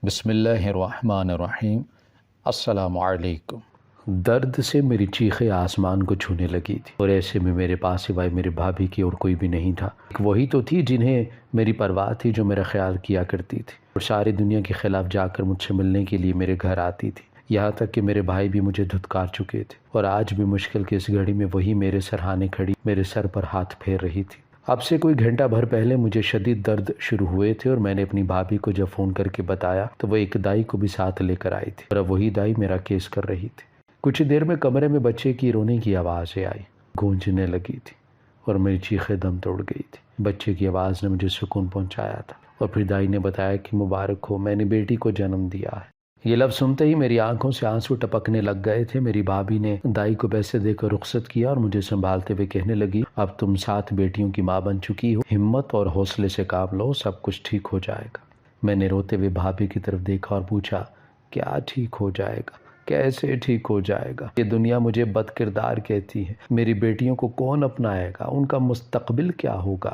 بسم اللہ الرحمن الرحیم۔ السلام علیکم۔ درد سے میری چیخیں آسمان کو چھونے لگی تھی، اور ایسے میں میرے پاس سوائے میرے بھابھی کی اور کوئی بھی نہیں تھا۔ وہی تو تھی جنہیں میری پرواہ تھی، جو میرا خیال کیا کرتی تھی اور ساری دنیا کے خلاف جا کر مجھ سے ملنے کے لیے میرے گھر آتی تھی۔ یہاں تک کہ میرے بھائی بھی مجھے دھتکار چکے تھے، اور آج بھی مشکل کی اس گھڑی میں وہی میرے سرہانے کھڑی میرے سر پر ہاتھ پھیر رہی تھی۔ اب سے کوئی گھنٹہ بھر پہلے مجھے شدید درد شروع ہوئے تھے، اور میں نے اپنی بھابھی کو جب فون کر کے بتایا تو وہ ایک دائی کو بھی ساتھ لے کر آئی تھی، اور اب وہی دائی میرا کیس کر رہی تھی۔ کچھ دیر میں کمرے میں بچے کی رونے کی آوازیں آئی، گونجنے لگی تھی، اور میری چیخیں دم توڑ گئی تھی۔ بچے کی آواز نے مجھے سکون پہنچایا تھا، اور پھر دائی نے بتایا کہ مبارک ہو، میں نے بیٹی کو جنم دیا ہے۔ یہ لفظ سنتے ہی میری آنکھوں سے آنسو ٹپکنے لگ گئے تھے۔ میری بھابھی نے دائی کو پیسے دے کر رخصت کیا اور مجھے سنبھالتے ہوئے کہنے لگی، اب تم 7 بیٹیوں کی ماں بن چکی ہو، ہمت اور حوصلے سے کام لو، سب کچھ ٹھیک ہو جائے گا۔ میں نے روتے ہوئے بھابھی کی طرف دیکھا اور پوچھا، کیا ٹھیک ہو جائے گا؟ کیسے ٹھیک ہو جائے گا؟ یہ دنیا مجھے بد کردار کہتی ہے، میری بیٹیوں کو کون اپنائے گا؟ ان کا مستقبل کیا ہوگا؟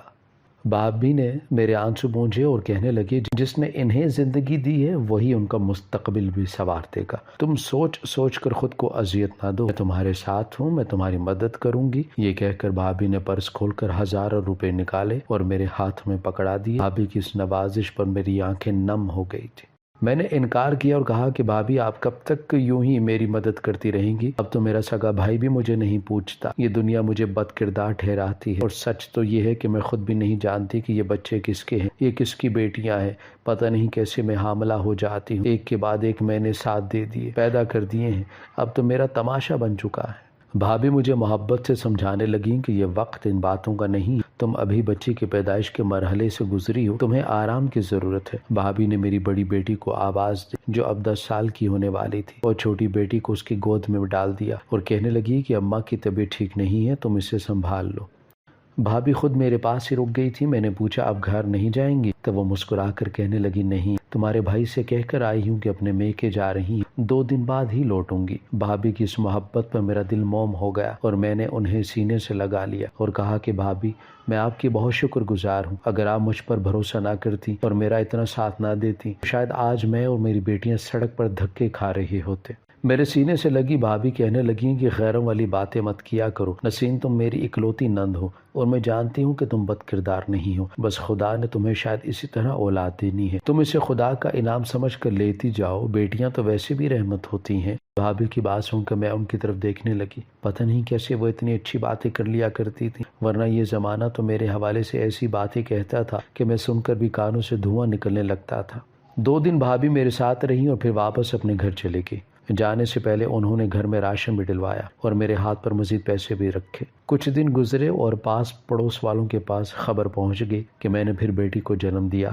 بھابھی نے میرے آنسو پونچھے اور کہنے لگی، جس نے انہیں زندگی دی ہے وہی ان کا مستقبل بھی سنوار دے گا۔ تم سوچ سوچ کر خود کو اذیت نہ دو، میں تمہارے ساتھ ہوں، میں تمہاری مدد کروں گی۔ یہ کہہ کر بھابھی نے پرس کھول کر ہزاروں روپے نکالے اور میرے ہاتھ میں پکڑا دیے۔ بھابھی کی اس نوازش پر میری آنکھیں نم ہو گئی تھی۔ میں نے انکار کیا اور کہا کہ بھابھی آپ کب تک یوں ہی میری مدد کرتی رہیں گی؟ اب تو میرا سگا بھائی بھی مجھے نہیں پوچھتا، یہ دنیا مجھے بد کردار ٹھہراتی ہے، اور سچ تو یہ ہے کہ میں خود بھی نہیں جانتی کہ یہ بچے کس کے ہیں، یہ کس کی بیٹیاں ہیں۔ پتہ نہیں کیسے میں حاملہ ہو جاتی ہوں، ایک کے بعد ایک میں نے ساتھ دے دیے، پیدا کر دیے ہیں، اب تو میرا تماشا بن چکا ہے۔ بھابھی مجھے محبت سے سمجھانے لگیں کہ یہ وقت ان باتوں کا نہیں، تم ابھی بچے کی پیدائش کے مرحلے سے گزری ہو، تمہیں آرام کی ضرورت ہے۔ بھابھی نے میری بڑی بیٹی کو آواز دی جو اب 10 سال کی ہونے والی تھی، اور چھوٹی بیٹی کو اس کی گود میں ڈال دیا اور کہنے لگی کہ اماں کی طبیعت ٹھیک نہیں ہے، تم اسے سنبھال لو۔ بھابھی خود میرے پاس ہی رک گئی تھی۔ میں نے پوچھا، اب گھر نہیں جائیں گی؟ تو وہ مسکرا کر کہنے لگی، نہیں، تمہارے بھائی سے کہہ کر آئی ہوں کہ اپنے میکے جا رہی ہیں، 2 دن بعد ہی لوٹوں گی۔ بھابھی کی اس محبت پر میرا دل موم ہو گیا، اور میں نے انہیں سینے سے لگا لیا اور کہا کہ بھابھی، میں آپ کی بہت شکر گزار ہوں۔ اگر آپ مجھ پر بھروسہ نہ کرتی اور میرا اتنا ساتھ نہ دیتی، شاید آج میں اور میری بیٹیاں سڑک پر دھکے کھا رہے ہوتے۔ میرے سینے سے لگی بھابھی کہنے لگیں کہ غیروں والی باتیں مت کیا کرو نسیم، تم میری اکلوتی نند ہو، اور میں جانتی ہوں کہ تم بد کردار نہیں ہو، بس خدا نے تمہیں شاید اسی طرح اولاد دینی ہے، تم اسے خدا کا انعام سمجھ کر لیتی جاؤ، بیٹیاں تو ویسے بھی رحمت ہوتی ہیں۔ بھابھی کی بات سن کر میں ان کی طرف دیکھنے لگی، پتہ نہیں کیسے وہ اتنی اچھی باتیں کر لیا کرتی تھی، ورنہ یہ زمانہ تو میرے حوالے سے ایسی باتیں کہتا تھا کہ میں سن کر بھی کانوں سے دھواں نکلنے لگتا تھا۔ 2 دن بھابھی میرے ساتھ رہی اور پھر واپس اپنے گھر چلے گئی۔ جانے سے پہلے انہوں نے گھر میں راشن بھی ڈلوایا اور میرے ہاتھ پر مزید پیسے بھی رکھے۔ کچھ دن گزرے اور پاس پڑوس والوں کے پاس خبر پہنچ گئی کہ میں نے پھر بیٹی کو جنم دیا،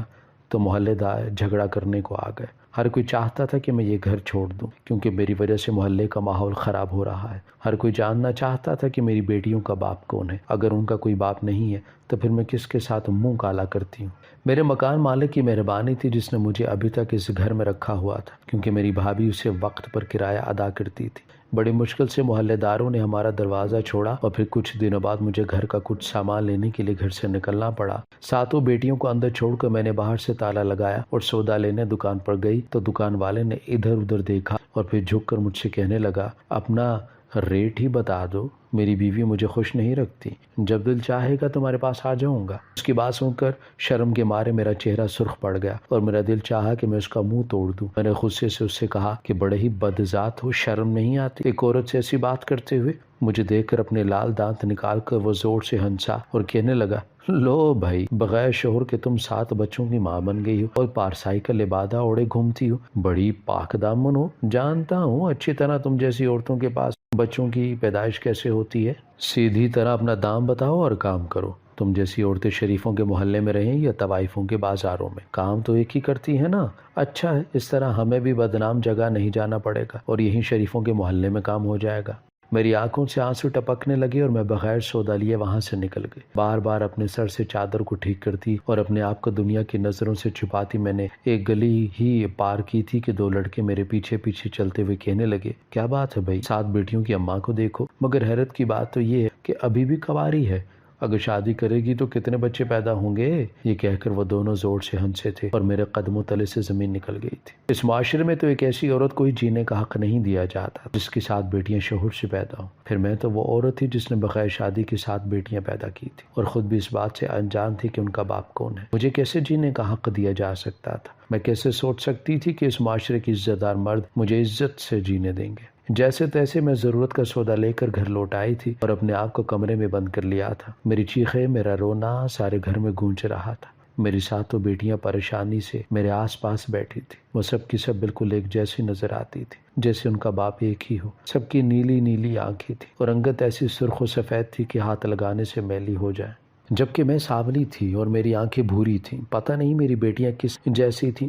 تو محلے دار جھگڑا کرنے کو آ گئے۔ ہر کوئی چاہتا تھا کہ میں یہ گھر چھوڑ دوں، کیونکہ میری وجہ سے محلے کا ماحول خراب ہو رہا ہے۔ ہر کوئی جاننا چاہتا تھا کہ میری بیٹیوں کا باپ کون ہے، اگر ان کا کوئی باپ نہیں ہے تو پھر میں کس کے ساتھ منہ کالا کرتی ہوں۔ میرے مکان مالک کی مہربانی تھی جس نے مجھے ابھی تک اس گھر میں رکھا ہوا تھا، کیونکہ میری بھابھی اسے وقت پر کرایہ ادا کرتی تھی۔ بڑی مشکل سے محلے داروں نے ہمارا دروازہ چھوڑا، اور پھر کچھ دنوں بعد مجھے گھر کا کچھ سامان لینے کے لیے گھر سے نکلنا پڑا۔ 7 بیٹیوں کو اندر چھوڑ کر میں نے باہر سے تالا لگایا اور سودا لینے دکان پر گئی، تو دکان والے نے ادھر ادھر دیکھا اور پھر جھک کر مجھ سے کہنے لگا، اپنا ریٹ ہی بتا دو، میری بیوی مجھے خوش نہیں رکھتی، جب دل چاہے گا تمہارے پاس آ جاؤں گا۔ اس کی بات سن کر شرم کے مارے میرا چہرہ سرخ پڑ گیا اور میرا دل چاہا کہ میں اس کا منہ توڑ دوں۔ میں نے غصے سے اس سے کہا کہ بڑے ہی بدذات ہو، شرم نہیں آتی ایک عورت سے ایسی بات کرتے ہوئے؟ مجھے دیکھ کر اپنے لال دانت نکال کر وہ زور سے ہنسا اور کہنے لگا، لو بھائی، بغیر شوہر کے تم 7 بچوں کی ماں بن گئی ہو اور پارسائی کا لبادہ اوڑے گھومتی ہو، بڑی پاک دامن ہو۔ جانتا ہوں اچھی طرح تم جیسی عورتوں کے پاس بچوں کی پیدائش کیسے ہوتی ہے، سیدھی طرح اپنا دام بتاؤ اور کام کرو۔ تم جیسی عورتیں شریفوں کے محلے میں رہیں یا طوائفوں کے بازاروں میں، کام تو ایک ہی کرتی ہے نا۔ اچھا ہے، اس طرح ہمیں بھی بدنام جگہ نہیں جانا پڑے گا اور یہیں شریفوں کے محلے میں کام ہو جائے گا۔ میری آنکھوں سے آنسو ٹپکنے لگے اور میں بغیر سودا لیے وہاں سے نکل گئی۔ بار بار اپنے سر سے چادر کو ٹھیک کرتی اور اپنے آپ کو دنیا کی نظروں سے چھپاتی میں نے ایک گلی ہی پار کی تھی کہ 2 لڑکے میرے پیچھے پیچھے چلتے ہوئے کہنے لگے، کیا بات ہے بھائی، 7 بیٹیوں کی اماں کو دیکھو، مگر حیرت کی بات تو یہ ہے کہ ابھی بھی کنواری ہے۔ اگر شادی کرے گی تو کتنے بچے پیدا ہوں گے؟ یہ کہہ کر وہ دونوں زور سے ہنسے تھے اور میرے قدموں تلے سے زمین نکل گئی تھی۔ اس معاشرے میں تو ایک ایسی عورت کو ہی جینے کا حق نہیں دیا جاتا جس کی 7 بیٹیاں شوہر سے پیدا ہوں۔ پھر میں تو وہ عورت تھی جس نے بغیر شادی کے 7 بیٹیاں پیدا کی تھی اور خود بھی اس بات سے انجان تھی کہ ان کا باپ کون ہے۔ مجھے کیسے جینے کا حق دیا جا سکتا تھا؟ میں کیسے سوچ سکتی تھی کہ اس معاشرے کی عزت دار مرد مجھے عزت سے جینے دیں گے؟ جیسے تیسے میں ضرورت کا سودا لے کر گھر لوٹ آئی تھی اور اپنے آپ کو کمرے میں بند کر لیا تھا۔ میری چیخیں، میرا رونا سارے گھر میں گونج رہا تھا۔ میری 7 بیٹیاں پریشانی سے میرے آس پاس بیٹھی تھی۔ وہ سب کی سب بالکل ایک جیسی نظر آتی تھی، جیسے ان کا باپ ایک ہی ہو۔ سب کی نیلی نیلی آنکھیں تھی اور رنگت ایسی سرخ و سفید تھی کہ ہاتھ لگانے سے میلی ہو جائے، جبکہ میں سانولی تھی اور میری آنکھیں بھوری تھیں۔ پتہ نہیں میری بیٹیاں کس جیسی تھیں۔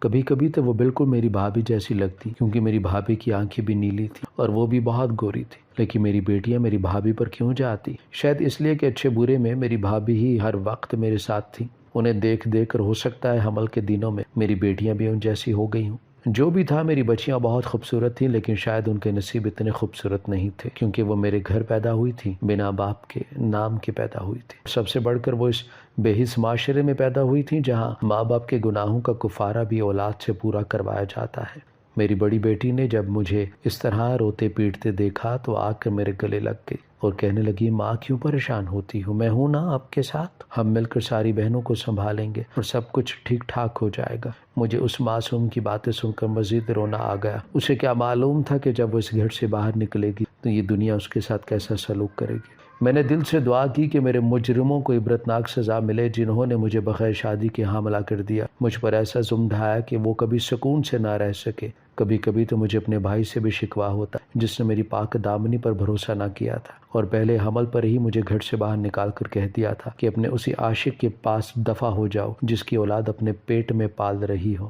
کبھی کبھی تو وہ بالکل میری بھابھی جیسی لگتی، کیونکہ میری بھابھی کی آنکھیں بھی نیلی تھیں اور وہ بھی بہت گوری تھی۔ لیکن میری بیٹیاں میری بھابھی پر کیوں جاتی؟ شاید اس لیے کہ اچھے برے میں میری بھابھی ہی ہر وقت میرے ساتھ تھی۔ انہیں دیکھ دیکھ کر ہو سکتا ہے حمل کے دنوں میں میری بیٹیاں بھی ان جیسی ہو گئی ہوں۔ جو بھی تھا، میری بچیاں بہت خوبصورت تھیں، لیکن شاید ان کے نصیب اتنے خوبصورت نہیں تھے، کیونکہ وہ میرے گھر پیدا ہوئی تھی، بنا باپ کے نام کے پیدا ہوئی تھی۔ سب سے بڑھ کر وہ اس بے حس معاشرے میں پیدا ہوئی تھی جہاں ماں باپ کے گناہوں کا کفارہ بھی اولاد سے پورا کروایا جاتا ہے۔ میری بڑی بیٹی نے جب مجھے اس طرح روتے پیٹتے دیکھا تو آ کر میرے گلے لگ گئی اور کہنے لگی، ماں کیوں پریشان ہوتی ہو؟ میں ہوں نا آپ کے ساتھ، ہم مل کر ساری بہنوں کو سنبھالیں گے اور سب کچھ ٹھیک ٹھاک ہو جائے گا۔ مجھے اس معصوم کی باتیں سن کر مزید رونا آ گیا۔ اسے کیا معلوم تھا کہ جب وہ اس گھر سے باہر نکلے گی تو یہ دنیا اس کے ساتھ کیسا سلوک کرے گی۔ میں نے دل سے دعا کی کہ میرے مجرموں کو عبرتناک سزا ملے، جنہوں نے مجھے بغیر شادی کے حاملہ کر دیا، مجھ پر ایسا ظلم ڈھایا کہ وہ کبھی سکون سے نہ رہ سکے۔ کبھی کبھی تو مجھے اپنے بھائی سے بھی شکوہ ہوتا، جس نے میری پاک دامنی پر بھروسہ نہ کیا تھا اور پہلے حمل پر ہی مجھے گھر سے باہر نکال کر کہہ دیا تھا کہ اپنے اسی عاشق کے پاس دفع ہو جاؤ جس کی اولاد اپنے پیٹ میں پال رہی ہو۔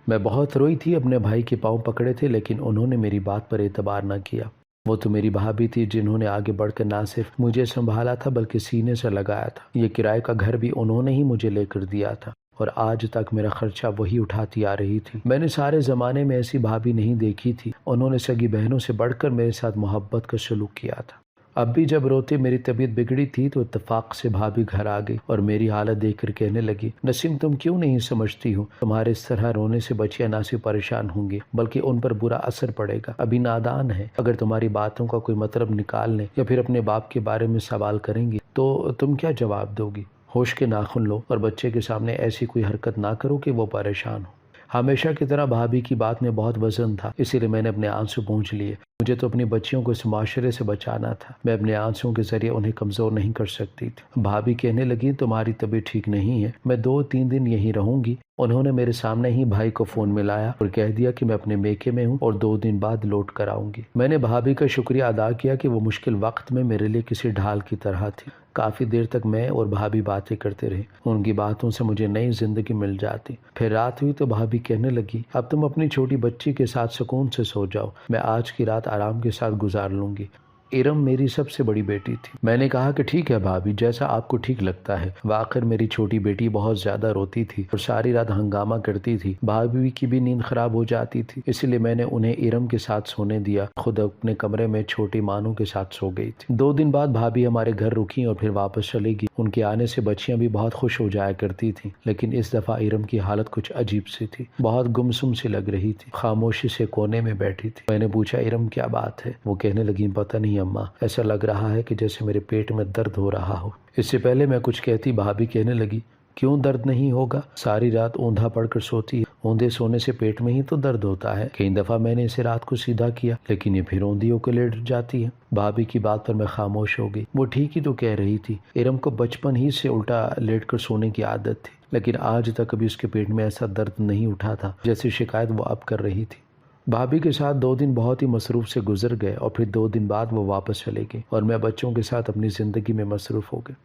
میں بہت روئی تھی، اپنے بھائی کے پاؤں پکڑے تھے، لیکن انہوں نے میری بات پر اعتبار نہ کیا۔ وہ تو میری بھابھی تھی جنہوں نے آگے بڑھ کر نہ صرف مجھے سنبھالا تھا بلکہ سینے سے لگایا تھا۔ یہ کرائے کا گھر بھی انہوں نے ہی مجھے لے کر دیا تھا اور آج تک میرا خرچہ وہی اٹھاتی آ رہی تھی۔ میں نے سارے زمانے میں ایسی بھابھی نہیں دیکھی تھی۔ انہوں نے سگی بہنوں سے بڑھ کر میرے ساتھ محبت کا سلوک کیا تھا۔ اب بھی جب روتے میری طبیعت بگڑی تھی تو اتفاق سے بھابھی گھر آ گئی اور میری حالت دیکھ کر کہنے لگی، نسیم تم کیوں نہیں سمجھتی ہو؟ تمہارے اس طرح رونے سے بچیاں نہ صرف پریشان ہوں گی بلکہ ان پر برا اثر پڑے گا۔ ابھی نادان ہے، اگر تمہاری باتوں کا کوئی مطلب نکالنے یا پھر اپنے باپ کے بارے میں سوال کریں گی تو تم کیا جواب دو گی؟ ہوش کے ناخن لو اور بچے کے سامنے ایسی کوئی حرکت نہ کرو کہ وہ پریشان ہو۔ ہمیشہ کی طرح بھابھی کی بات میں بہت وزن تھا، اسی لیے میں نے اپنے آنسو پونچھ لیے۔ مجھے تو اپنی بچیوں کو اس معاشرے سے بچانا تھا، میں اپنے آنسوں کے ذریعے انہیں کمزور نہیں کر سکتی تھی۔ بھابھی کہنے لگی، تمہاری طبیعت ٹھیک نہیں ہے، میں 2-3 دن یہیں رہوں گی۔ انہوں نے میرے سامنے ہی بھائی کو فون ملایا اور کہہ دیا کہ میں اپنے میکے میں ہوں اور 2 دن بعد لوٹ کر آؤں گی۔ میں نے بھابھی کا شکریہ ادا کیا کہ وہ مشکل وقت میں میرے لیے کسی ڈھال کی طرح تھی۔ کافی دیر تک میں اور بھابھی باتیں کرتے رہے، ان کی باتوں سے مجھے نئی زندگی مل جاتی۔ پھر رات ہوئی تو بھابھی کہنے لگی، اب تم اپنی چھوٹی بچی کے ساتھ سکون سے سو جاؤ، میں آج کی رات آرام کے ساتھ گزار لوں گی۔ ارم میری سب سے بڑی بیٹی تھی۔ میں نے کہا کہ ٹھیک ہے بھابھی، جیسا آپ کو ٹھیک لگتا ہے۔ واقعی میری چھوٹی بیٹی بہت زیادہ روتی تھی اور ساری رات ہنگامہ کرتی تھی۔ بھابھی کی بھی نیند خراب ہو جاتی تھی، اس لیے میں نے انہیں ارم کے ساتھ سونے دیا، خود اپنے کمرے میں چھوٹی مانو کے ساتھ سو گئی تھی۔ 2 دن بعد بھابھی ہمارے گھر رکی اور پھر واپس چلی گئی۔ ان کے آنے سے بچیاں بھی بہت خوش ہو جایا کرتی تھیں، لیکن اس دفعہ ارم کی حالت کچھ عجیب سی تھی، بہت گمسم سی لگ رہی تھی، خاموشی سے کونے میں بیٹھی تھی۔ میں نے پوچھا، ارم کیا بات ہے؟ وہ کہنے لگی، پتہ نہیں اماں، ایسا لگ رہا ہے کہ جیسے میرے پیٹ میں درد ہو رہا ہو۔ اس سے پہلے میں کچھ کہتی بھابھی کہنے لگی، کیوں درد نہیں ہوگا؟ ساری رات اوندھا پڑ کر سوتی ہے، اوندھے سونے سے پیٹ میں ہی تو درد ہوتا ہے۔ کئی دفعہ میں نے اسے رات کو سیدھا کیا لیکن یہ پھر اوندھی ہو کے لیٹ جاتی ہے۔ بھابھی کی بات پر میں خاموش ہو گئی۔ وہ ٹھیک ہی تو کہہ رہی تھی، ارم کو بچپن ہی سے الٹا لیٹ کر سونے کی عادت تھی، لیکن آج تک کبھی اس کے پیٹ میں ایسا درد نہیں اٹھا تھا جیسی شکایت وہ اب کر رہی تھی۔ بھابھی کے ساتھ 2 دن بہت ہی مصروف سے گزر گئے اور پھر 2 دن بعد وہ واپس چلے گئے اور میں بچوں کے ساتھ اپنی زندگی میں مصروف ہو گئے۔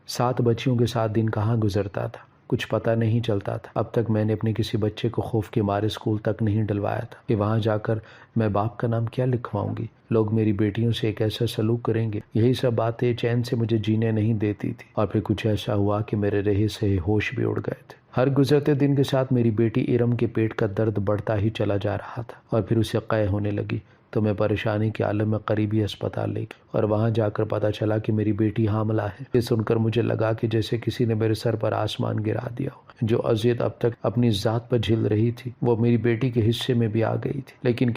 7 بچیوں کے ساتھ دن کہاں گزرتا تھا، کچھ پتہ نہیں چلتا تھا۔ اب تک میں نے اپنے کسی بچے کو خوف کے مارے اسکول تک نہیں ڈلوایا تھا کہ وہاں جا کر میں باپ کا نام کیا لکھواؤں گی، لوگ میری بیٹیوں سے ایک ایسا سلوک کریں گے۔ یہی سب باتیں چین سے مجھے جینے نہیں دیتی تھی اور پھر کچھ ایسا ہوا کہ میرے رہے سہے ہوش بھی اڑ گئے تھے۔ ہر گزرتے دن کے ساتھ میری بیٹی ارم کے پیٹ کا درد بڑھتا ہی چلا جا رہا تھا اور پھر اسے قے ہونے لگی۔ تو میں پریشانی کے عالم میں قریبی اسپتال لے گیا اور وہاں جا کر پتہ چلا کہ میری بیٹی حاملہ ہے۔ یہ سن کر مجھے لگا کہ جیسے کسی نے میرے سر پر آسمان گرا دیا ہو۔ جو اذیت اب تک اپنی ذات پر جھیل رہی تھی وہ میری بیٹی کے حصے میں بھی آ گئی تھی۔ لیکن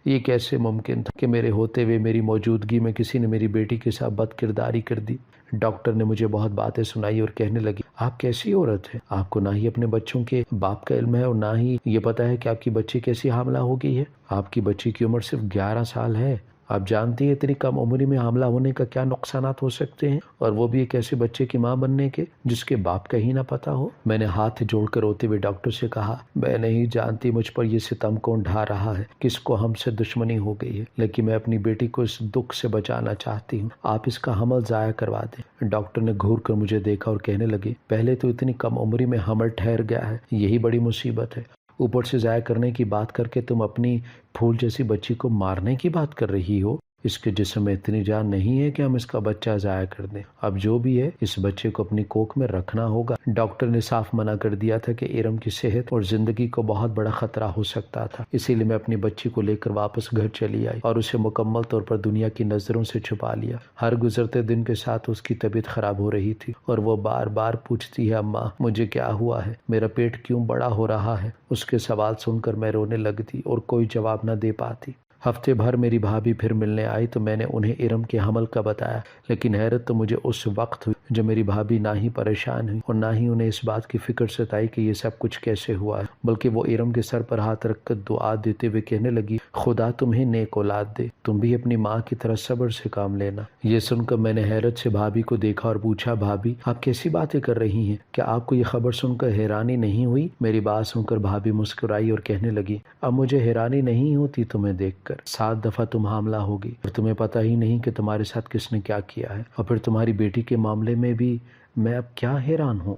یہ کیسے ممکن تھا کہ میرے ہوتے ہوئے میری موجودگی میں کسی نے میری بیٹی کے ساتھ بد کرداری کر دی؟ ڈاکٹر نے مجھے بہت باتیں سنائی اور کہنے لگی، آپ کیسی عورت ہے؟ آپ کو نہ ہی اپنے بچوں کے باپ کا علم ہے اور نہ ہی یہ پتہ ہے کہ آپ کی بچی کیسی حاملہ ہو گئی ہے۔ آپ کی بچی کی عمر صرف 11 سال ہے۔ آپ جانتی ہیں اتنی کم عمری میں حاملہ ہونے کا کیا نقصانات ہو سکتے ہیں، اور وہ بھی ایک ایسے بچے کی ماں بننے کے جس کے باپ کا ہی نہ پتہ ہو۔ میں نے ہاتھ جوڑ کر روتے ہوئے ڈاکٹر سے کہا، میں نہیں جانتی مجھ پر یہ ستم کون ڈھا رہا ہے، کس کو ہم سے دشمنی ہو گئی ہے، لیکن میں اپنی بیٹی کو اس دکھ سے بچانا چاہتی ہوں۔ آپ اس کا حمل ضائع کروا دیں۔ ڈاکٹر نے گھور کر مجھے دیکھا اور کہنے لگے، پہلے تو اتنی کم عمری میں حمل ٹھہر گیا ہے، یہی بڑی مصیبت ہے۔ اوپر سے ضائع کرنے کی بات کر کے تم اپنی پھول جیسی بچی کو مارنے کی بات کر رہی ہو۔ اس کے جسم میں اتنی جان نہیں ہے کہ ہم اس کا بچہ ضائع کر دیں۔ اب جو بھی ہے اس بچے کو اپنی کوکھ میں رکھنا ہوگا۔ ڈاکٹر نے صاف منع کر دیا تھا کہ ارم کی صحت اور زندگی کو بہت بڑا خطرہ ہو سکتا تھا، اسی لیے میں اپنی بچی کو لے کر واپس گھر چلی آئی اور اسے مکمل طور پر دنیا کی نظروں سے چھپا لیا۔ ہر گزرتے دن کے ساتھ اس کی طبیعت خراب ہو رہی تھی اور وہ بار بار پوچھتی ہے، اماں مجھے کیا ہوا ہے، میرا پیٹ کیوں بڑا ہو رہا ہے۔ اس کے سوال سن کر میں رونے لگتی اور کوئی جواب نہ دے پاتی۔ ہفتے بھر میری بھابھی پھر ملنے آئی تو میں نے انہیں ارم کے حمل کا بتایا، لیکن حیرت تو مجھے اس وقت ہوئی جو میری بھابھی نہ ہی پریشان ہوئی اور نہ ہی انہیں اس بات کی فکر ستائی کہ یہ سب کچھ کیسے ہوا ہے، بلکہ وہ ارم کے سر پر ہاتھ رکھ کر دعا دیتے ہوئے کہنے لگی، خدا تمہیں نیک اولاد دے، تم بھی اپنی ماں کی طرح صبر سے کام لینا۔ یہ سن کر میں نے حیرت سے بھابھی کو دیکھا اور پوچھا، بھابھی آپ کیسی باتیں کر رہی ہیں، کیا آپ کو یہ خبر سن کر حیرانی نہیں ہوئی؟ میری بات سن کر بھابھی مسکرائی اور کہنے لگی، اب مجھے حیرانی نہیں ہوتی تمہیں دیکھ کر، 7 دفعہ تم حاملہ ہوگی اور تمہیں پتہ ہی نہیں کہ تمہارے ساتھ کس نے کیا کیا ہے، اور پھر تمہاری بیٹی کے معاملے میں بھی میں اب کیا حیران ہوں۔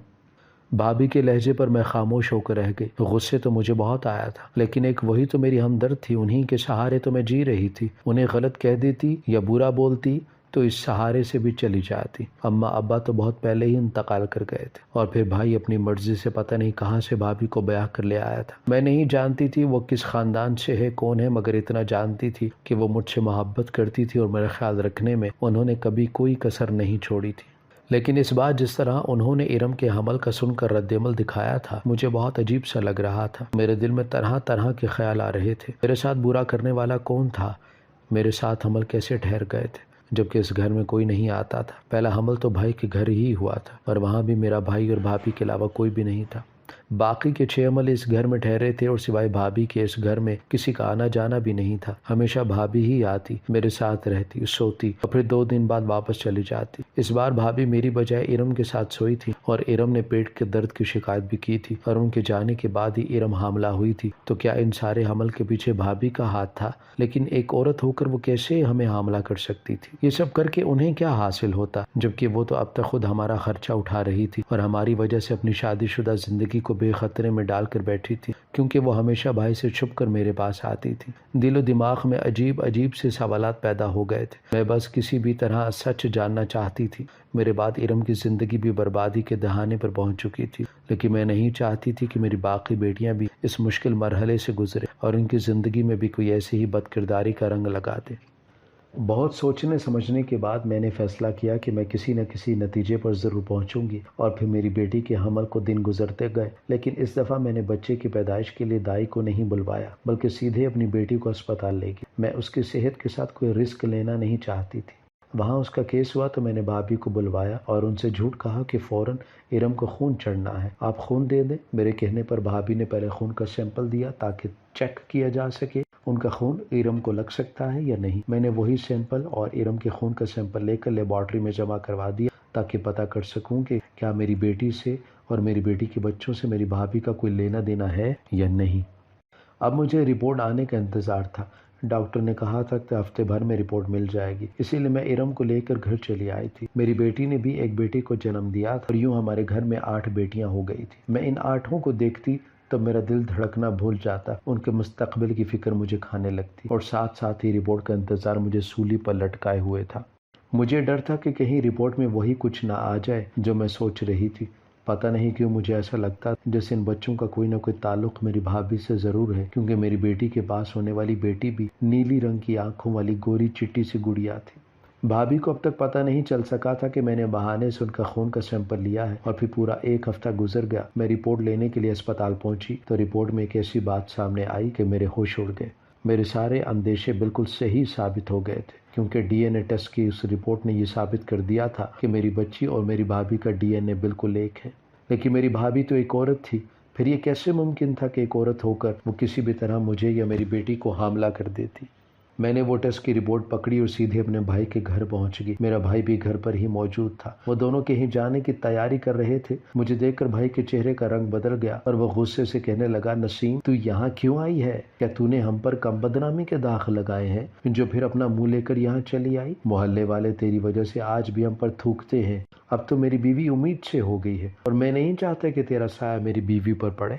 بھابھی کے لہجے پر میں خاموش ہو کر رہ گئی۔ غصے تو مجھے بہت آیا تھا، لیکن ایک وہی تو میری ہمدرد تھی، انہی کے سہارے تو میں جی رہی تھی۔ انہیں غلط کہہ دیتی یا برا بولتی تو اس سہارے سے بھی چلی جاتی۔ اماں ابا تو بہت پہلے ہی انتقال کر گئے تھے اور پھر بھائی اپنی مرضی سے پتہ نہیں کہاں سے بھابھی کو بیاہ کر لے آیا تھا۔ میں نہیں جانتی تھی وہ کس خاندان سے ہے، کون ہے، مگر اتنا جانتی تھی کہ وہ مجھ سے محبت کرتی تھی اور میرا خیال رکھنے میں انہوں نے کبھی کوئی کسر نہیں چھوڑی تھی۔ لیکن اس بار جس طرح انہوں نے ارم کے حمل کا سن کر رد عمل دکھایا تھا، مجھے بہت عجیب سا لگ رہا تھا۔ میرے دل میں طرح طرح کے خیال آ رہے تھے۔ میرے ساتھ برا کرنے والا کون تھا؟ میرے ساتھ حمل کیسے ٹھہر گئے تھے جبکہ اس گھر میں کوئی نہیں آتا تھا؟ پہلا حمل تو بھائی کے گھر ہی ہوا تھا اور وہاں بھی میرا بھائی اور بھابھی کے علاوہ کوئی بھی نہیں تھا۔ باقی کے 6 حمل اس گھر میں ٹھہرے تھے اور سوائے بھابھی کے اس گھر میں کسی کا آنا جانا بھی نہیں تھا۔ ہمیشہ بھابھی ہی آتی، میرے ساتھ رہتی، سوتی اور پھر 2 دن بعد واپس چلی جاتی۔ اس بار بھابھی میری بجائے ارم کے ساتھ سوئی تھی اور ارم نے پیٹ کے درد کی شکایت بھی کی تھی اور ان کے جانے کے بعد ہی ارم حاملہ ہوئی تھی۔ تو کیا ان سارے حمل کے پیچھے بھابھی کا ہاتھ تھا؟ لیکن ایک عورت ہو کر وہ کیسے ہمیں حاملہ کر سکتی تھی؟ یہ سب کر کے انہیں کیا حاصل ہوتا، جبکہ وہ تو اب تک خود ہمارا خرچہ اٹھا رہی تھی اور ہماری وجہ سے اپنی شادی شدہ زندگی کو بے خطرے میں ڈال کر بیٹھی تھی، کیونکہ وہ ہمیشہ بھائی سے چھپ کر میرے پاس آتی تھی۔ دل و دماغ میں عجیب عجیب سے سوالات پیدا ہو گئے تھے۔ میں بس کسی بھی طرح سچ جاننا چاہتی تھی۔ میرے بعد ارم کی زندگی بھی بربادی کے دہانے پر پہنچ چکی تھی، لیکن میں نہیں چاہتی تھی کہ میری باقی بیٹیاں بھی اس مشکل مرحلے سے گزرے اور ان کی زندگی میں بھی کوئی ایسی ہی بد کرداری کا رنگ لگا دے۔ بہت سوچنے سمجھنے کے بعد میں نے فیصلہ کیا کہ میں کسی نہ کسی نتیجے پر ضرور پہنچوں گی، اور پھر میری بیٹی کے حمل کو دن گزرتے گئے، لیکن اس دفعہ میں نے بچے کی پیدائش کے لیے دائی کو نہیں بلوایا بلکہ سیدھے اپنی بیٹی کو اسپتال لے گئی۔ میں اس کی صحت کے ساتھ کوئی رسک لینا نہیں چاہتی تھی۔ وہاں اس کا کیس ہوا تو میں نے بھابھی کو بلوایا اور ان سے جھوٹ کہا کہ فوراً ارم کو خون چڑھنا ہے، آپ خون دے دیں۔ میرے کہنے پر بھابھی نے پہلے خون کا سیمپل دیا تاکہ چیک کیا جا سکے ان کا خون ارم کو لگ سکتا ہے یا نہیں۔ میں نے وہی سیمپل اور ارم کے خون کا سیمپل لے کر لیبارٹری میں جمع کروا دیا تاکہ پتہ کر سکوں کہ کیا میری بیٹی سے اور میری بیٹی کے بچوں سے میری بھابھی کا کوئی لینا دینا ہے یا نہیں۔ اب مجھے رپورٹ آنے کا انتظار تھا۔ ڈاکٹر نے کہا تھا کہ ہفتے بھر میں رپورٹ مل جائے گی، اسی لیے میں ارم کو لے کر گھر چلی آئی تھی۔ میری بیٹی نے بھی ایک بیٹی کو جنم دیا تھا اور یوں ہمارے گھر میں 8 بیٹیاں ہو گئی تھی۔ میں ان 8 کو دیکھتی تو میرا دل دھڑکنا بھول جاتا، ان کے مستقبل کی فکر مجھے کھانے لگتی اور ساتھ ساتھ ہی رپورٹ کا انتظار مجھے سولی پر لٹکائے ہوئے تھا۔ مجھے ڈر تھا کہ کہیں رپورٹ میں وہی کچھ نہ آ جائے جو میں سوچ رہی تھی۔ پتہ نہیں کیوں مجھے ایسا لگتا جیسے ان بچوں کا کوئی نہ کوئی تعلق میری بھابھی سے ضرور ہے، کیونکہ میری بیٹی کے پاس ہونے والی بیٹی بھی نیلی رنگ کی آنکھوں والی گوری چٹی سی گڑیا تھی۔ بھابھی کو اب تک پتہ نہیں چل سکا تھا کہ میں نے بہانے سے ان کا خون کا سیمپل لیا ہے، اور پھر پورا ایک ہفتہ گزر گیا۔ میں رپورٹ لینے کے لیے اسپتال پہنچی تو رپورٹ میں ایک ایسی بات سامنے آئی کہ میرے ہوش اڑ گئے۔ میرے سارے اندیشے بالکل صحیح ثابت ہو گئے تھے، کیونکہ ڈی این اے ٹیسٹ کی اس رپورٹ نے یہ ثابت کر دیا تھا کہ میری بچی اور میری بھابھی کا ڈی این اے بالکل ایک ہے۔ لیکن میری بھابھی تو ایک عورت تھی، پھر یہ کیسے ممکن تھا کہ ایک عورت ہو کر وہ کسی بھی طرح مجھے یا میری بیٹی کو حاملہ کر دیتی؟ میں نے وہ ٹیسٹ کی رپورٹ پکڑی اور سیدھے اپنے بھائی کے گھر پہنچ گئی۔ میرا بھائی بھی گھر پر ہی موجود تھا۔ وہ دونوں کہیں جانے کی تیاری کر رہے تھے۔ مجھے دیکھ کر بھائی کے چہرے کا رنگ بدل گیا اور وہ غصے سے کہنے لگا، نسیم تو یہاں کیوں آئی ہے؟ کیا تو نے ہم پر کم بدنامی کے داغ لگائے ہیں جو پھر اپنا منہ لے کر یہاں چلی آئی؟ محلے والے تیری وجہ سے آج بھی ہم پر تھوکتے ہیں۔ اب تو میری بیوی امید سے ہو گئی ہے اور میں نہیں چاہتا کہ تیرا سایہ میری بیوی پر پڑے۔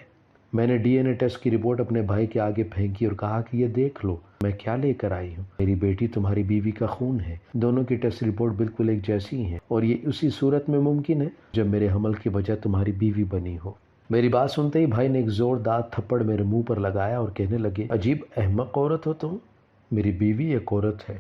میں نے ڈی این اے ٹیسٹ کی رپورٹ اپنے بھائی کے آگے پھینکی اور کہا کہ یہ دیکھ لو میں کیا لے کر آئی ہوں۔ میری بیٹی تمہاری بیوی کا خون ہے، دونوں کی ٹیسٹ رپورٹ بالکل ایک جیسی ہیں، اور یہ اسی صورت میں ممکن ہے جب میرے حمل کی وجہ تمہاری بیوی بنی ہو۔ میری بات سنتے ہی بھائی نے ایک زوردار تھپڑ میرے منہ پر لگایا اور کہنے لگے، عجیب احمق عورت ہو تم۔ میری بیوی ایک عورت ہے،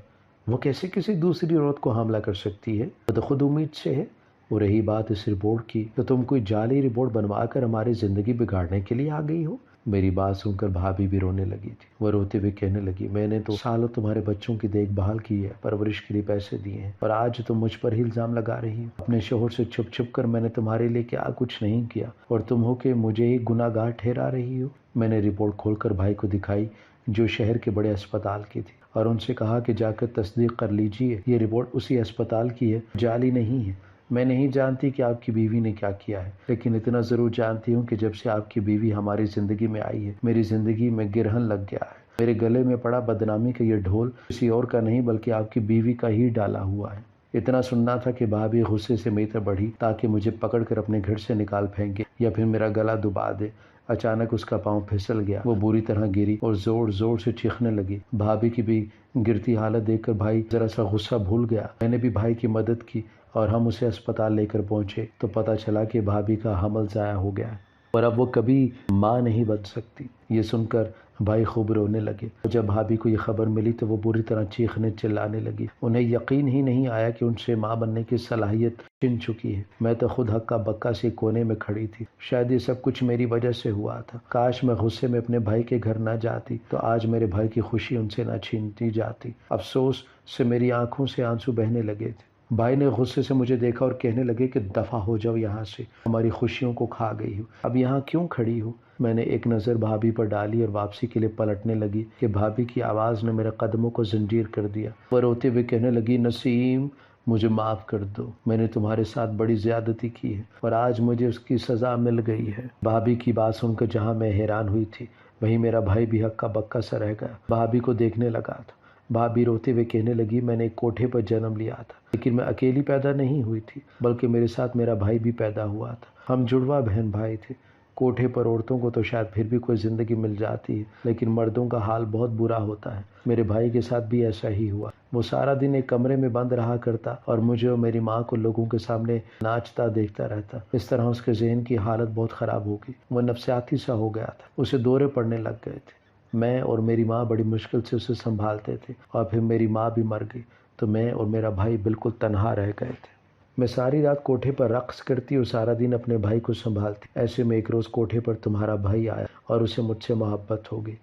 وہ کیسے کسی دوسری عورت کو حاملہ کر سکتی ہے؟ وہ تو خود امید سے ہے۔ اور رہی بات اس رپورٹ کی تو تم کوئی جعلی رپورٹ بنوا کر ہماری زندگی بگاڑنے کے لیے آ گئی ہو۔ میری بات سن کر بھابھی بھی رونے لگی تھی۔ وہ روتے ہوئے کہنے لگی، میں نے تو سالوں تمہارے بچوں کی دیکھ بھال کی ہے، پرورش کے لیے پیسے دیے ہیں، اور آج تم مجھ پر ہی الزام لگا رہی ہو۔ اپنے شوہر سے چھپ چھپ کر میں نے تمہارے لیے کیا کچھ نہیں کیا، اور تم ہو کہ مجھے ہی گناہ گار ٹھہرا رہی ہو۔ میں نے رپورٹ کھول کر بھائی کو دکھائی جو شہر کے بڑے اسپتال کی تھی، اور ان سے کہا کہ جا کر تصدیق کر لیجئے یہ رپورٹ اسی اسپتال کی ہے، جعلی نہیں ہے۔ میں نہیں جانتی کہ آپ کی بیوی نے کیا کیا ہے، لیکن اتنا ضرور جانتی ہوں کہ جب سے آپ کی بیوی ہماری زندگی میں آئی ہے میری زندگی میں گرہن لگ گیا ہے۔ میرے گلے میں پڑا بدنامی کا یہ ڈھول کسی اور کا نہیں بلکہ آپ کی بیوی کا ہی ڈالا ہوا ہے۔ اتنا سننا تھا کہ بھابھی غصے سے میری طرف بڑھی تاکہ مجھے پکڑ کر اپنے گھر سے نکال پھینکے یا پھر میرا گلا دبا دے۔ اچانک اس کا پاؤں پھسل گیا، وہ بری طرح گری اور زور زور سے چیخنے لگی۔ بھابھی کی بھی گرتی حالت دیکھ کر بھائی ذرا سا غصہ بھول گیا۔ میں نے بھی بھائی کی مدد کی اور ہم اسے اسپتال لے کر پہنچے تو پتہ چلا کہ بھابھی کا حمل ضائع ہو گیا ہے اور اب وہ کبھی ماں نہیں بن سکتی۔ یہ سن کر بھائی خوب رونے لگے۔ جب بھابھی کو یہ خبر ملی تو وہ بری طرح چیخنے چلانے لگی۔ انہیں یقین ہی نہیں آیا کہ ان سے ماں بننے کی صلاحیت چھن چکی ہے۔ میں تو خود ہکا بکا سے کونے میں کھڑی تھی۔ شاید یہ سب کچھ میری وجہ سے ہوا تھا۔ کاش میں غصے میں اپنے بھائی کے گھر نہ جاتی تو آج میرے بھائی کی خوشی ان سے نہ چھینتی جاتی۔ افسوس سے میری آنکھوں سے آنسو بہنے لگے تھے۔ بھائی نے غصے سے مجھے دیکھا اور کہنے لگے کہ دفع ہو جاؤ یہاں سے، ہماری خوشیوں کو کھا گئی ہو، اب یہاں کیوں کھڑی ہو؟ میں نے ایک نظر بھابھی پر ڈالی اور واپسی کے لیے پلٹنے لگی کہ بھابھی کی آواز نے میرے قدموں کو زنجیر کر دیا۔ وہ روتے ہوئے کہنے لگی، نسیم مجھے معاف کر دو، میں نے تمہارے ساتھ بڑی زیادتی کی ہے اور آج مجھے اس کی سزا مل گئی ہے۔ بھابھی کی بات سن کر جہاں میں حیران ہوئی تھی وہیں میرا بھائی بھی ہکا بکا سا رہ گیا، بھابھی کو دیکھنے لگا تھا۔ بھابھی روتے ہوئے کہنے لگی، میں نے ایک کوٹھے پر جنم لیا تھا، لیکن میں اکیلی پیدا نہیں ہوئی تھی بلکہ میرے ساتھ میرا بھائی بھی پیدا ہوا تھا۔ ہم جڑواں بہن بھائی تھے۔ کوٹھے پر عورتوں کو تو شاید پھر بھی کوئی زندگی مل جاتی ہے، لیکن مردوں کا حال بہت برا ہوتا ہے۔ میرے بھائی کے ساتھ بھی ایسا ہی ہوا۔ وہ سارا دن ایک کمرے میں بند رہا کرتا اور مجھے اور میری ماں کو لوگوں کے سامنے ناچتا دیکھتا رہتا۔ اس طرح اس کے ذہن کی حالت بہت خراب ہو گئی، وہ نفسیاتی سا ہو گیا تھا، اسے دورے پڑنے لگ گئے تھے۔ میں اور میری ماں بڑی مشکل سے اسے سنبھالتے تھے، اور پھر میری ماں بھی مر گئی تو میں اور میرا بھائی بالکل تنہا رہ گئے تھے۔ میں ساری رات کوٹھے پر رقص کرتی اور سارا دن اپنے بھائی کو سنبھالتی۔ ایسے میں ایک روز کوٹھے پر تمہارا بھائی آیا اور اسے مجھ سے محبت ہو گئی۔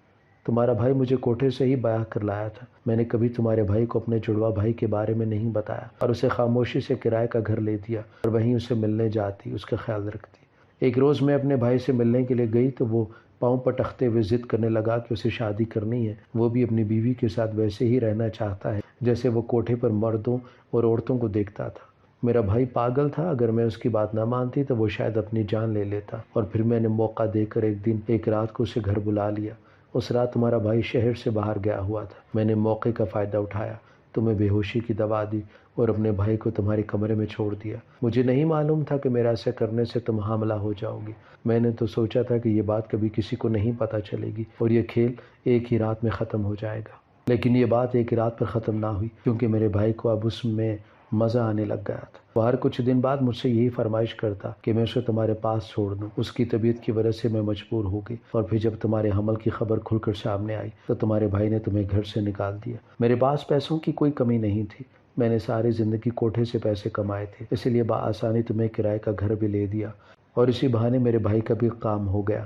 تمہارا بھائی مجھے کوٹھے سے ہی بیاہ کر لایا تھا۔ میں نے کبھی تمہارے بھائی کو اپنے جڑواں بھائی کے بارے میں نہیں بتایا اور اسے خاموشی سے کرائے کا گھر لے دیا اور وہیں اسے ملنے جاتی، اس کا خیال رکھتی۔ ایک روز میں اپنے بھائی سے ملنے کے لیے گئی تو وہ پاؤں پٹکتے ہوئے ضد کرنے لگا کہ اسے شادی کرنی ہے، وہ بھی اپنی بیوی کے ساتھ ویسے ہی رہنا چاہتا ہے جیسے وہ کوٹھے پر مردوں اور عورتوں کو دیکھتا تھا۔ میرا بھائی پاگل تھا، اگر میں اس کی بات نہ مانتی تو وہ شاید اپنی جان لے لیتا، اور پھر میں نے موقع دے کر ایک رات کو اسے گھر بلا لیا۔ اس رات تمہارا بھائی شہر سے باہر گیا ہوا تھا۔ میں نے موقع کا فائدہ اٹھایا، تمہیں بے ہوشی کی دوا دی اور اپنے بھائی کو تمہارے کمرے میں چھوڑ دیا۔ مجھے نہیں معلوم تھا کہ میرا ایسا کرنے سے تم حاملہ ہو جاؤ گی۔ میں نے تو سوچا تھا کہ یہ بات کبھی کسی کو نہیں پتہ چلے گی اور یہ کھیل ایک ہی رات میں ختم ہو جائے گا، لیکن یہ بات ایک رات پر ختم نہ ہوئی، کیونکہ میرے بھائی کو اب اس میں مزہ آنے لگ گیا تھا۔ وہ ہر کچھ دن بعد مجھ سے یہی فرمائش کرتا کہ میں اسے تمہارے پاس چھوڑ دوں۔ اس کی طبیعت کی وجہ سے میں مجبور ہو گئی، اور پھر جب تمہارے حمل کی خبر کھل کر سامنے آئی تو تمہارے بھائی نے تمہیں گھر سے نکال دیا۔ میرے پاس پیسوں کی کوئی کمی نہیں تھی، میں نے ساری زندگی کوٹھے سے پیسے کمائے تھے، اسی لیے بآسانی تمہیں کرائے کا گھر بھی لے دیا، اور اسی بہانے میرے بھائی کا بھی کام ہو گیا۔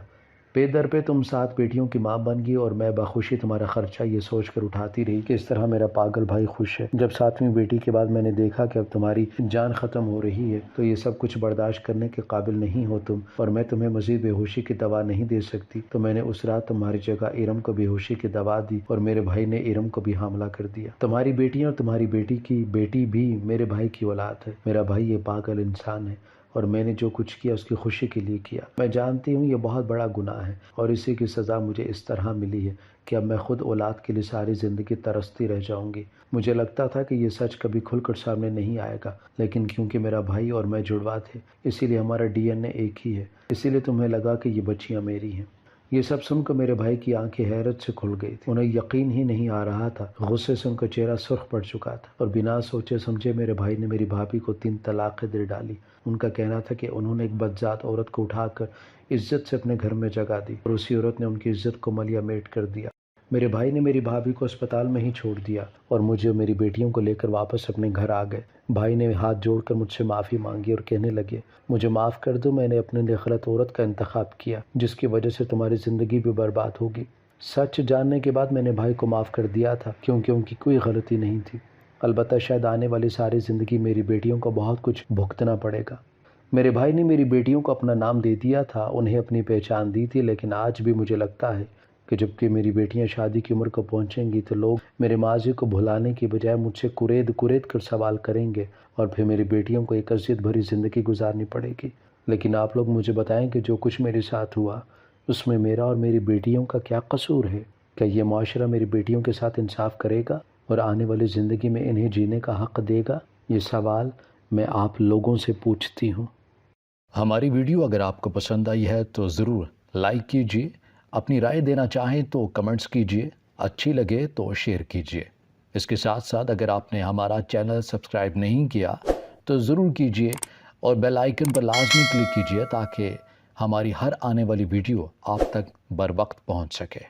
پے در پہ تم 7 بیٹیوں کی ماں بن گئی، اور میں بخوشی تمہارا خرچہ یہ سوچ کر اٹھاتی رہی کہ اس طرح میرا پاگل بھائی خوش ہے۔ جب 7ویں بیٹی کے بعد میں نے دیکھا کہ اب تمہاری جان ختم ہو رہی ہے تو یہ سب کچھ برداشت کرنے کے قابل نہیں ہو تم، اور میں تمہیں مزید بے ہوشی کی دوا نہیں دے سکتی، تو میں نے اس رات تمہاری جگہ ارم کو بے ہوشی کی دوا دی، اور میرے بھائی نے ارم کو بھی حاملہ کر دیا۔ تمہاری بیٹیاں اور تمہاری بیٹی کی بیٹی بھی میرے بھائی کی اولاد ہے۔ میرا بھائی یہ پاگل انسان ہے، اور میں نے جو کچھ کیا اس کی خوشی کے لیے کیا۔ میں جانتی ہوں یہ بہت بڑا گناہ ہے، اور اسی کی سزا مجھے اس طرح ملی ہے کہ اب میں خود اولاد کے لیے ساری زندگی ترستی رہ جاؤں گی۔ مجھے لگتا تھا کہ یہ سچ کبھی کھل کر سامنے نہیں آئے گا، لیکن کیونکہ میرا بھائی اور میں جڑوا تھے، اسی لیے ہمارا ڈی این اے ایک ہی ہے، اسی لیے تمہیں لگا کہ یہ بچیاں میری ہیں۔ یہ سب سن کر میرے بھائی کی آنکھیں حیرت سے کھل گئی تھی، انہیں یقین ہی نہیں آ رہا تھا۔ غصے سے ان کا چہرہ سرخ پڑ چکا تھا، اور بنا سوچے سمجھے میرے بھائی نے میری بھابھی کو 3 طلاقیں دے ڈالی۔ ان کا کہنا تھا کہ انہوں نے ایک بدذات عورت کو اٹھا کر عزت سے اپنے گھر میں جگہ دی، اور اسی عورت نے ان کی عزت کو ملیا میٹ کر دیا۔ میرے بھائی نے میری بھابھی کو اسپتال میں ہی چھوڑ دیا، اور مجھے اور میری بیٹیوں کو لے کر واپس اپنے گھر آ گئے۔ بھائی نے ہاتھ جوڑ کر مجھ سے معافی مانگی اور کہنے لگے، مجھے معاف کر دو، میں نے اپنے لیے غلط عورت کا انتخاب کیا، جس کی وجہ سے تمہاری زندگی بھی برباد ہوگی۔ سچ جاننے کے بعد میں نے بھائی کو معاف کر دیا تھا، کیونکہ ان کی کوئی غلطی نہیں تھی۔ البتہ شاید آنے والی ساری زندگی میری بیٹیوں کو بہت کچھ بھگتنا پڑے گا۔ میرے بھائی نے میری بیٹیوں کو اپنا نام دے دیا تھا، انہیں اپنی پہچان دی تھی، لیکن آج بھی مجھے لگتا ہے کہ جب کہ میری بیٹیاں شادی کی عمر کو پہنچیں گی تو لوگ میرے ماضی کو بھلانے کی بجائے مجھ سے کرید کر سوال کریں گے، اور پھر میری بیٹیوں کو ایک اذیت بھری زندگی گزارنی پڑے گی۔ لیکن آپ لوگ مجھے بتائیں کہ جو کچھ میرے ساتھ ہوا اس میں میرا اور میری بیٹیوں کا کیا قصور ہے؟ کیا یہ معاشرہ میری بیٹیوں کے ساتھ انصاف کرے گا اور آنے والی زندگی میں انہیں جینے کا حق دے گا؟ یہ سوال میں آپ لوگوں سے پوچھتی ہوں۔ ہماری ویڈیو اگر آپ کو پسند آئی ہے تو ضرور لائک کیجیے، اپنی رائے دینا چاہیں تو کمنٹس کیجیے، اچھی لگے تو شیئر کیجیے۔ اس کے ساتھ ساتھ اگر آپ نے ہمارا چینل سبسکرائب نہیں کیا تو ضرور کیجیے، اور بیل آئیکن پر لازمی کلک کیجیے تاکہ ہماری ہر آنے والی ویڈیو آپ تک بر وقت پہنچ سکے۔